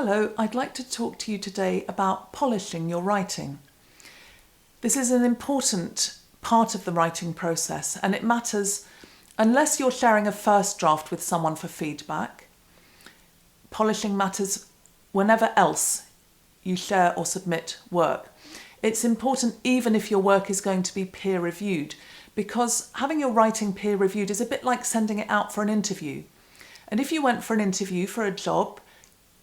Hello, I'd like to talk to you today about polishing your writing. This is an important part of the writing process, and it matters unless you're sharing a first draft with someone for feedback. Polishing matters whenever else you share or submit work. It's important even if your work is going to be peer reviewed, because having your writing peer reviewed is a bit like sending it out for an interview. And if you went for an interview for a job,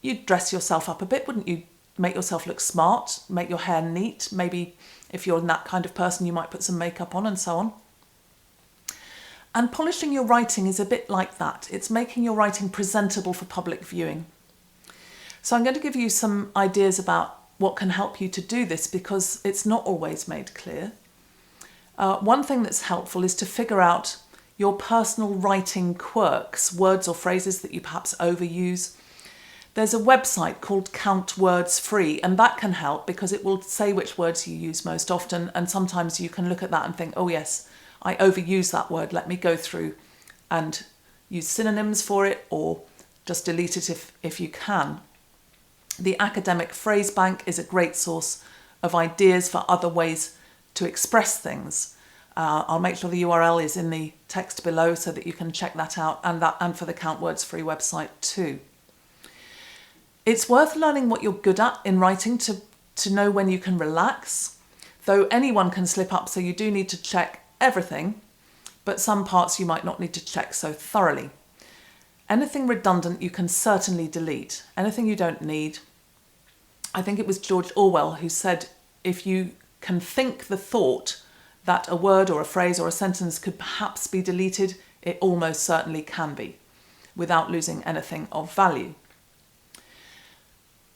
you'd dress yourself up a bit, wouldn't you? Make yourself look smart, make your hair neat. Maybe if you're that kind of person, you might put some makeup on and so on. And polishing your writing is a bit like that. It's making your writing presentable for public viewing. So I'm going to give you some ideas about what can help you to do this, because it's not always made clear. One thing that's helpful is to figure out your personal writing quirks, words or phrases that you perhaps overuse. There's a website called Count Words Free, and that can help because it will say which words you use most often, and sometimes you can look at that and think, oh yes, I overuse that word, let me go through and use synonyms for it, or just delete it if you can. The Academic Phrase Bank is a great source of ideas for other ways to express things. I'll make sure the URL is in the text below so that you can check that out, and for the Count Words Free website too. It's worth learning what you're good at in writing to know when you can relax, though anyone can slip up, so you do need to check everything, but some parts you might not need to check so thoroughly. Anything redundant you can certainly delete. Anything you don't need. I think it was George Orwell who said, if you can think the thought that a word or a phrase or a sentence could perhaps be deleted, it almost certainly can be, without losing anything of value.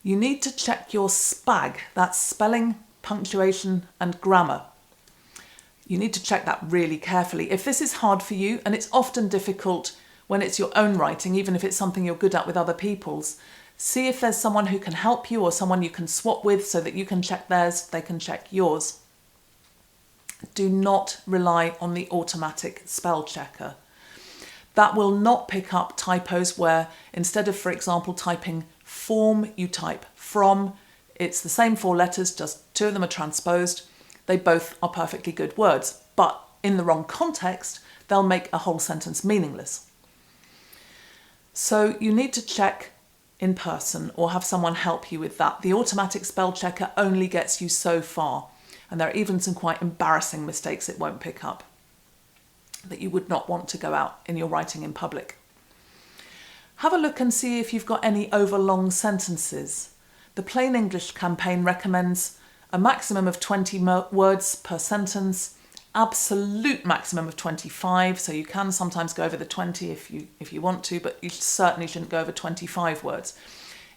You need to check your SPAG, that's spelling, punctuation and grammar. You need to check that really carefully. If this is hard for you, and it's often difficult when it's your own writing, even if it's something you're good at with other people's, see if there's someone who can help you or someone you can swap with so that you can check theirs, they can check yours. Do not rely on the automatic spell checker. That will not pick up typos where instead of, for example, typing form, you type from. It's the same four letters, just two of them are transposed. They both are perfectly good words, but in the wrong context, they'll make a whole sentence meaningless. So you need to check in person or have someone help you with that. The automatic spell checker only gets you so far, and there are even some quite embarrassing mistakes it won't pick up that you would not want to go out in your writing in public. Have a look and see if you've got any overlong sentences. The Plain English campaign recommends a maximum of 20 words per sentence, absolute maximum of 25, so you can sometimes go over the 20 if you want to, but you certainly shouldn't go over 25 words.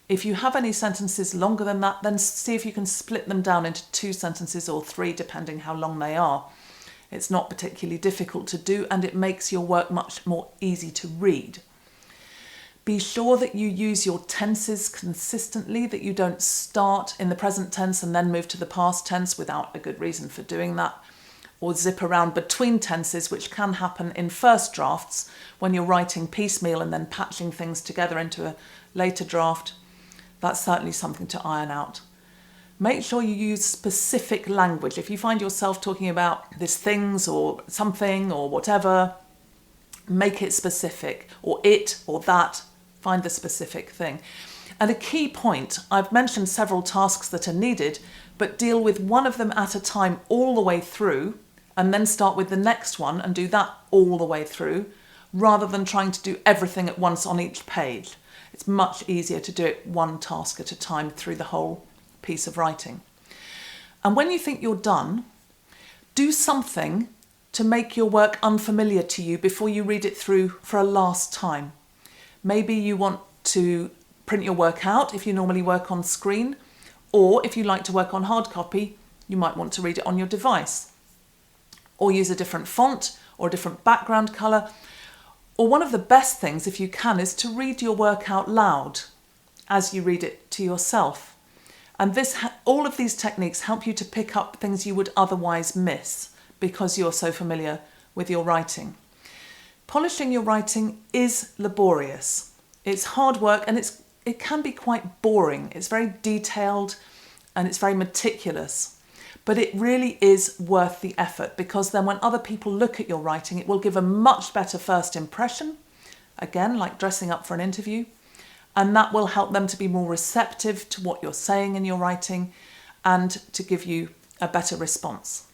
If you have any sentences longer than that, then see if you can split them down into 2 sentences or 3, depending how long they are. It's not particularly difficult to do, and it makes your work much more easy to read. Be sure that you use your tenses consistently, that you don't start in the present tense and then move to the past tense without a good reason for doing that, or zip around between tenses, which can happen in first drafts when you're writing piecemeal and then patching things together into a later draft. That's certainly something to iron out. Make sure you use specific language. If you find yourself talking about this things or something or whatever, make it specific, or it or that. Find the specific thing. And a key point, I've mentioned several tasks that are needed, but deal with one of them at a time all the way through, and then start with the next one and do that all the way through, rather than trying to do everything at once on each page. It's much easier to do it one task at a time through the whole piece of writing. And when you think you're done, do something to make your work unfamiliar to you before you read it through for a last time. Maybe you want to print your work out if you normally work on screen, or if you like to work on hard copy, you might want to read it on your device. Or use a different font or a different background colour. Or one of the best things, if you can, is to read your work out loud as you read it to yourself. And all of these techniques help you to pick up things you would otherwise miss because you're so familiar with your writing. Polishing your writing is laborious. It's hard work, and it's it can be quite boring. It's very detailed and it's very meticulous. But it really is worth the effort, because then when other people look at your writing, it will give a much better first impression, again, like dressing up for an interview, and that will help them to be more receptive to what you're saying in your writing and to give you a better response.